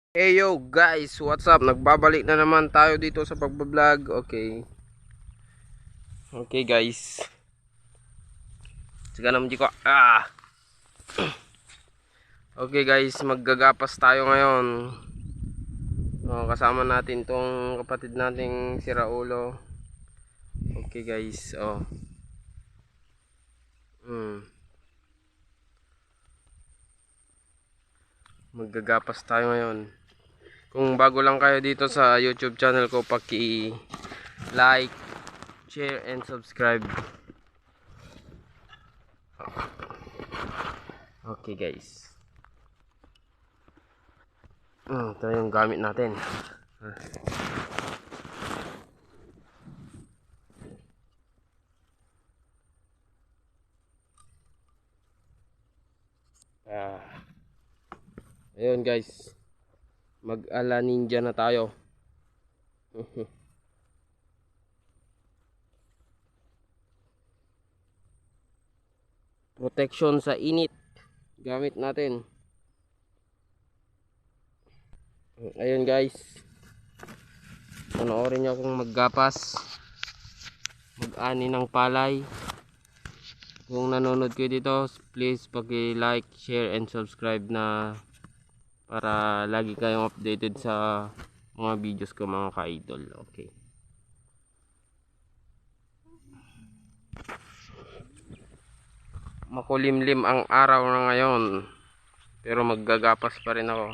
Hey yo guys, what's up? Nagbabalik na naman tayo dito sa pagbablog. Okay guys. Sige naman ko. Okay guys, maggagapas tayo ngayon. Kasama natin tong kapatid nating si Raulo. Okay guys, Maggagapas tayo ngayon. Kung bago lang kayo dito sa YouTube channel ko, paki-like, share, and subscribe. Okay guys. Ito yung gamit natin. Ayun guys. Mag-ala ninja na tayo. Protection sa init gamit natin. Ayun guys, panoorin nyo kung maggapas, mag-ani ng palay. Kung nanonood kayo dito, please paki-like, share, and subscribe na para lagi kayong updated sa mga videos ko mga ka-idol. Okay. Makulimlim ang araw na ngayon, pero maggagapas pa rin ako.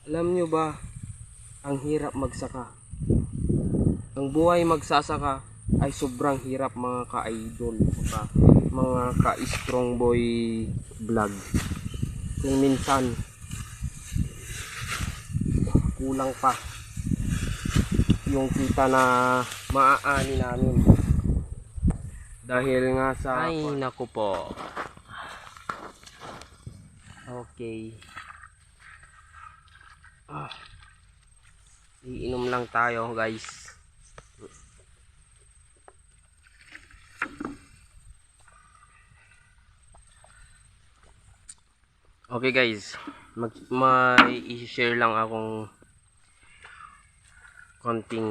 Alam nyo ba, ang hirap magsaka. Ang buhay magsasaka ay sobrang hirap mga ka-idol, mga ka-strong boy vlog. Kung minsan kulang pa yung kita na maaani namin dahil nga sa ay naku po. Okay, iinom lang tayo guys. Okay guys, may i-share lang akong konting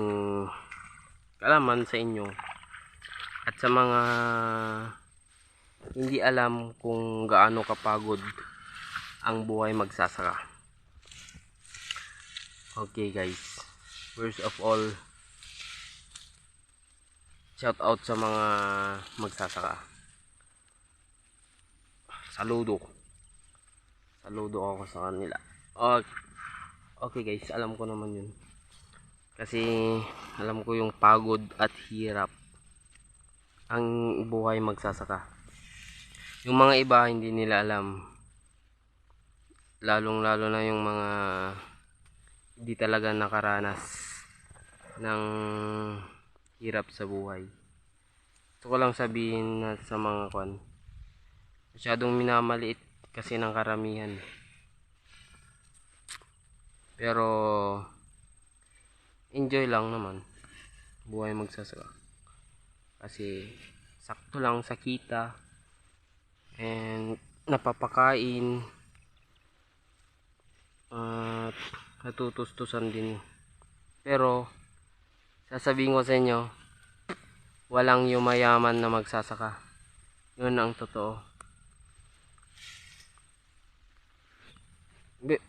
kalaman sa inyo at sa mga hindi alam kung gaano kapagod ang buhay magsasaka. Okay guys, first of all, shout out sa mga magsasaka. Saludo ako sa kanila. Okay guys, alam ko naman yun, kasi alam ko yung pagod at hirap ang buhay magsasaka. Yung mga iba hindi nila alam, lalong lalo na yung mga hindi talaga nakaranas ng hirap sa buhay. Gusto ko lang sabihin na sa mga masyadong minamaliit kasi ng karamihan, pero enjoy lang naman buhay magsasaka kasi sakto lang sa kita and napapakain at natutustusan din. Pero sasabihin ko sa inyo, walang yumayaman na magsasaka. Yun ang totoo.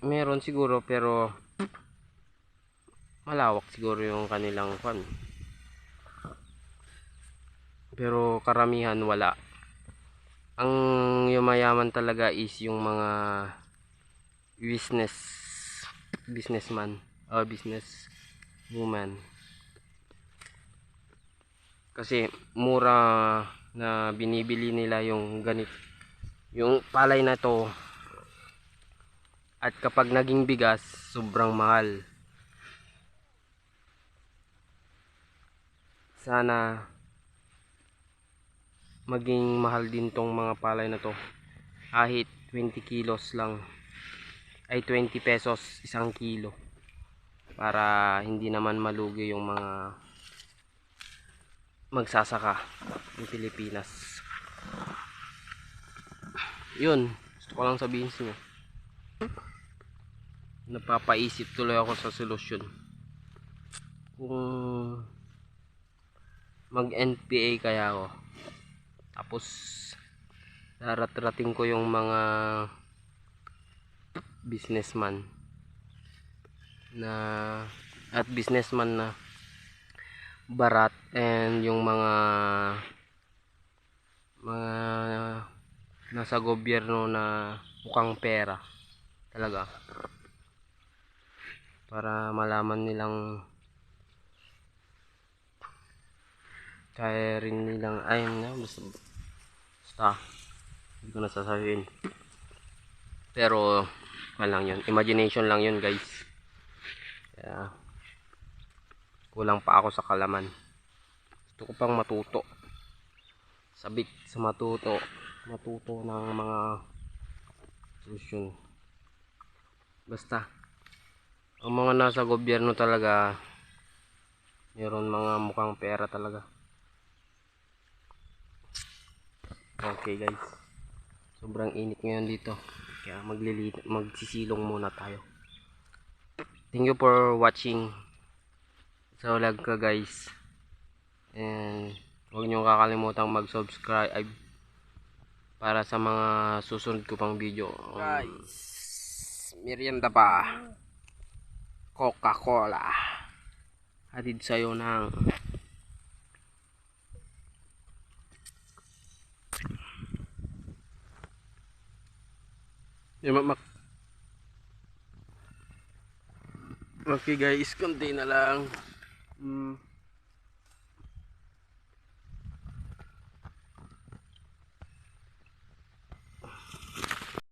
Meron siguro, pero malawak siguro yung kanilang pero karamihan wala. Ang yumayaman talaga is yung mga businessman o business woman, kasi mura na binibili nila yung yung palay na to, at kapag naging bigas sobrang mahal. Sana maging mahal din tong mga palay na to, kahit 20 kilos lang, ay 20 pesos isang kilo, para hindi naman malugi yung mga magsasaka ng Pilipinas. Yun, gusto ko lang sabihin sa inyo. Napapaisip tuloy ako sa solusyon. Kung mag-NPA kaya ako. Tapos darat-rating ko yung mga businessman na barat, and yung mga nasa gobyerno na mukhang pera talaga, para malaman nilang kaya rin nilang ayun na basta hindi ko nasasabihin, pero lang yun, imagination lang yun guys. Kaya kulang pa ako sa kalaman. Gusto ko pang matuto, sabik sa matuto ng mga solusyon. Basta ang mga nasa gobyerno talaga, meron mga mukhang pera talaga. Okay guys, sobrang init ngayon dito, kaya magsisilong muna tayo. Thank you for watching sa vlog ko guys, and huwag nyo kakalimutan mag-subscribe para sa mga susunod ko pang video. Guys, merienda pa, Coca-Cola hatid sa'yo ng okay guys, konti na lang.